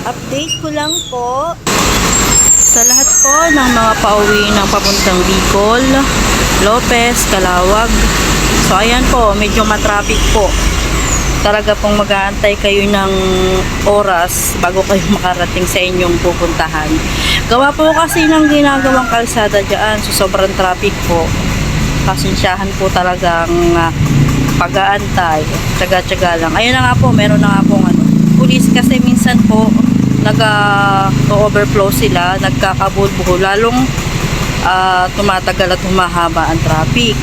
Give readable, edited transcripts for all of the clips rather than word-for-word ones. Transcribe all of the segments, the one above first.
Update ko lang po sa lahat po ng mga pauwi ng papuntang Bicol, Lopez, Calawag. So ayan po, medyo matraffic po. Talaga pong mag-aantay kayo ng oras bago kayo makarating sa inyong pupuntahan. Gawa po kasi ng ginagawang kalsada dyan, so sobrang traffic po. Pasensyahan po talagang pag-aantay, tsaga-tsaga lang. Ayun na nga po, meron na nga po pulis kasi minsan po nag-overflow sila, nagkakabulbuho, lalong tumatagal at humahaba ang traffic.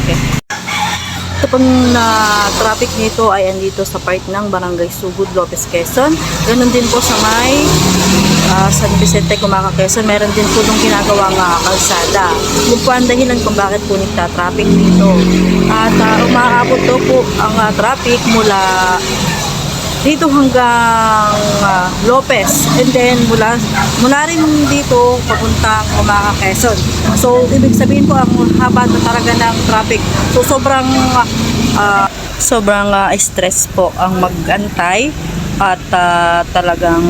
Ito pong traffic nito ay andito sa part ng Barangay Sugod, Lopez, Quezon. Ganon din po sa may San Vicente, Cumaca, Quezon. Meron din po nung ginagawang kalsada. Yun po ang dahilan kung bakit po nagta-traffic dito. At umaabot po ang traffic mula dito hanggang Lopez, and then mula rin dito papuntang Cumaca, Quezon. So ibig sabihin po ang haba na talaga ng traffic. So sobrang stress po ang mag-antay at talagang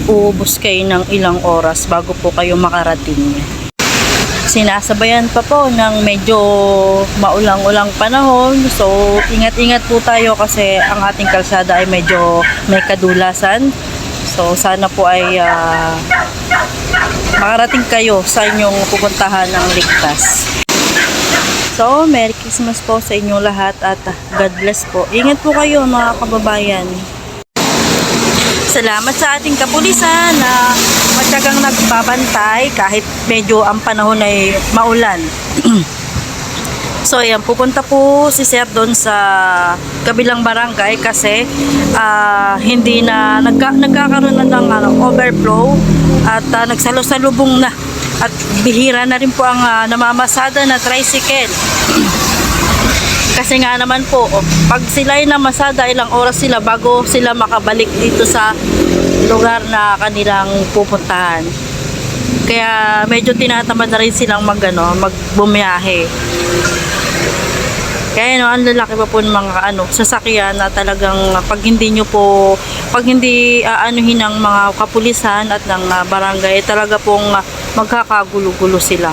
uubos kayo ng ilang oras bago po kayo makarating. Sinasabayan pa po ng medyo maulang-ulang panahon, so ingat-ingat po tayo kasi ang ating kalsada ay medyo may kadulasan. So sana po ay makarating kayo sa inyong pupuntahan ng ligtas. So Merry Christmas po sa inyong lahat at God bless po. Ingat po kayo mga kababayan. Salamat sa ating kapulisan na matyagang nagbabantay kahit medyo ang panahon ay maulan. So ayan, pupunta po si Sir doon sa kabilang barangay kasi hindi na nagkakaroon na ng overflow at nagsalo-salubong na at bihira na rin po ang namamasada na tricycle. Kasi nga naman po, pag sila ay namasada, ilang oras sila bago sila makabalik dito sa lugar na kanilang pupuntahan. Kaya medyo tinatamad na rin silang magbumiyahe. Kaya ang lalaki pa po ng mga sasakyan na talagang pag hindi aanuhin ng mga kapulisan at ng barangay, talaga pong magkakagulo-gulo sila.